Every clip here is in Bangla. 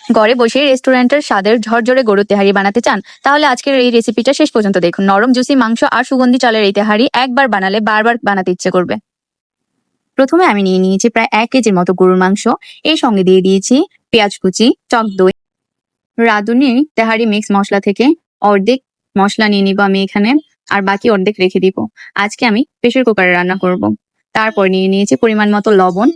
ঘরে বসে রেস্টুরেন্টের স্বাদের ঝরঝরে গরুর তেহারি বানাতে চান? তাহলে আজকের এই রেসিপিটা শেষ পর্যন্ত দেখুন। নরম জুসি মাংস আর সুগন্ধি চালের এই তেহারি একবার বানালে বারবার বানাতে ইচ্ছে করবে। প্রথমে আমি নিয়ে নিয়েছি প্রায় 1 কেজির মতো গরুর মাংস। এই সঙ্গে দিয়ে দিয়েছি পেঁয়াজ কুচি, টক দই, রাঁধুনি তেহারি মিক্স মশলা থেকে অর্ধেক মশলা নিয়ে নিব আমি এখানে, আর বাকি অর্ধেক রেখে দিব। আজকে আমি প্রেসার কুকারে রান্না করব। তারপর নিয়ে নিয়েছি পরিমাণ মতো লবণ,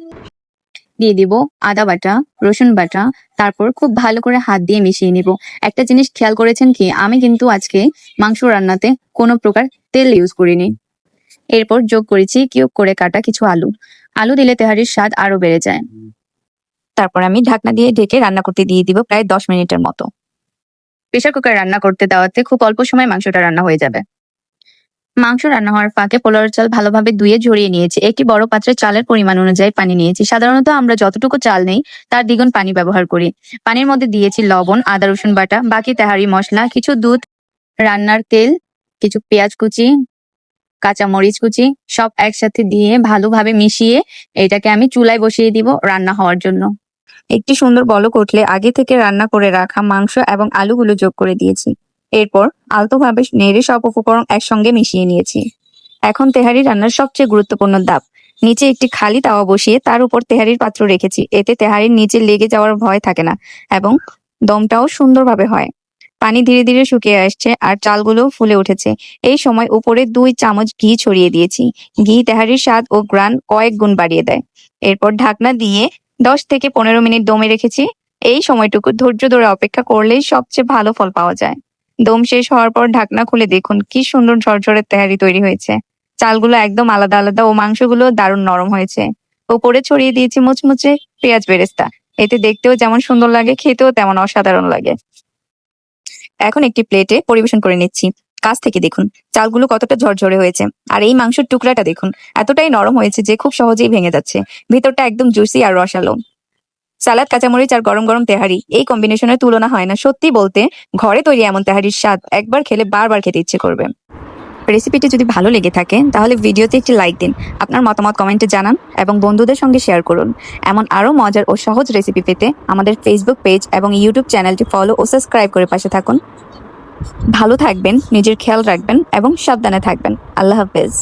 দিয়ে দিব আদা বাটা, রসুন বাটা, তারপর খুব ভালো করে হাত দিয়ে মিশিয়ে নিব। একটা জিনিস খেয়াল করেছেন কি, আমি কিন্তু আজকে মাংস রান্নাতে কোনো প্রকার তেল ইউজ করিনি। এরপর যোগ করেছি কিউব করে কাটা কিছু আলু। আলু দিলে তেহারির স্বাদ আরো বেড়ে যায়। তারপর আমি ঢাকনা দিয়ে ঢেকে রান্না করতে দিয়ে দিব প্রায় 10 মিনিটের মতো। প্রেসার কুকারে রান্না করতে দেওয়াতে খুব অল্প সময় মাংসটা রান্না হয়ে যাবে। মাংস রান্না হওয়ার ফাঁকে পোলাওর চাল ভালোভাবে ধুয়ে ঝরিয়ে নিয়েছি। একটি বড় পাত্রে চালের পরিমাণ অনুযায়ী পানি নিয়েছি। সাধারণত আমরা যতটুকু চাল নেই তার দ্বিগুণ পানি ব্যবহার করি। পানির মধ্যে দিয়েছি লবণ, আদা রসুন বাটা, বাকি তেহারি মশলা, কিছু দুধ, রান্নার তেল, কিছু পেঁয়াজ কুচি, কাঁচা মরিচ কুচি, সব একসাথে দিয়ে ভালোভাবে মিশিয়ে এটাকে আমি চুলায় বসিয়ে দিব রান্না হওয়ার জন্য। একটি সুন্দর বলক উঠলে আগে থেকে রান্না করে রাখা মাংস এবং আলুগুলো যোগ করে দিয়েছি। এরপর আলতোভাবে নেড়ে সব উপকরণ একসঙ্গে মিশিয়ে নিয়েছি। এখন তেহারি রান্নার সবচেয়ে গুরুত্বপূর্ণ ধাপ। নিচে একটি খালি তাওয়া বসিয়ে তার উপর তেহারির পাত্র রেখেছি। এতে তেহারির নিচে লেগে যাওয়ার ভয় থাকে না এবং দমটাও সুন্দরভাবে হয়। পানি ধীরে ধীরে শুকিয়ে আসছে আর চালগুলো ফুলে উঠেছে। এই সময় উপরে 2 চামচ ঘি ছড়িয়ে দিয়েছি। ঘি তেহারির স্বাদ ও গ্রান কয়েক গুণ বাড়িয়ে দেয়। এরপর ঢাকনা দিয়ে 10 থেকে 15 মিনিট দমে রেখেছি। এই সময়টুকু ধৈর্য ধরে অপেক্ষা করলেই সবচেয়ে ভালো ফল পাওয়া যায়। দম শেষ হওয়ার পর ঢাকনা খুলে দেখুন কি সুন্দর ঝরঝরে তেহারি তৈরি হয়েছে। চালগুলো একদম আলাদা আলাদা ও মাংসগুলো দারুণ নরম হয়েছে। উপরে ছড়িয়ে দিয়েছি মুচমুচে পেঁয়াজ বেরেস্তা। এতে দেখতেও যেমন সুন্দর লাগে, খেতেও তেমন অসাধারণ লাগে। এখন একটি প্লেটে পরিবেশন করে নিচ্ছি। কাছ থেকে দেখুন চালগুলো কতটা ঝরঝরে হয়েছে, আর এই মাংসের টুকরাটা দেখুন এতটাই নরম হয়েছে যে খুব সহজেই ভেঙে যাচ্ছে। ভিতরটা একদম জুসি আর রসালো। সালাদ, কাঁচামরিচ আর গরম গরম তেহারি, এই কম্বিনেশনের তুলনা হয় না। সত্যি বলতে ঘরে তৈরি এমন তেহারির স্বাদ একবার খেলে বারবার খেতে ইচ্ছে করবে। রেসিপিটি যদি ভালো লেগে থাকে তাহলে ভিডিওতে একটি লাইক দিন, আপনার মতামত কমেন্টে জানান এবং বন্ধুদের সঙ্গে শেয়ার করুন। এমন আরও মজার ও সহজ রেসিপি পেতে আমাদের ফেসবুক পেজ এবং ইউটিউব চ্যানেলটি ফলো ও সাবস্ক্রাইব করে পাশে থাকুন। ভালো থাকবেন, নিজের খেয়াল রাখবেন এবং সাবধানে থাকবেন। আল্লাহ হাফেজ।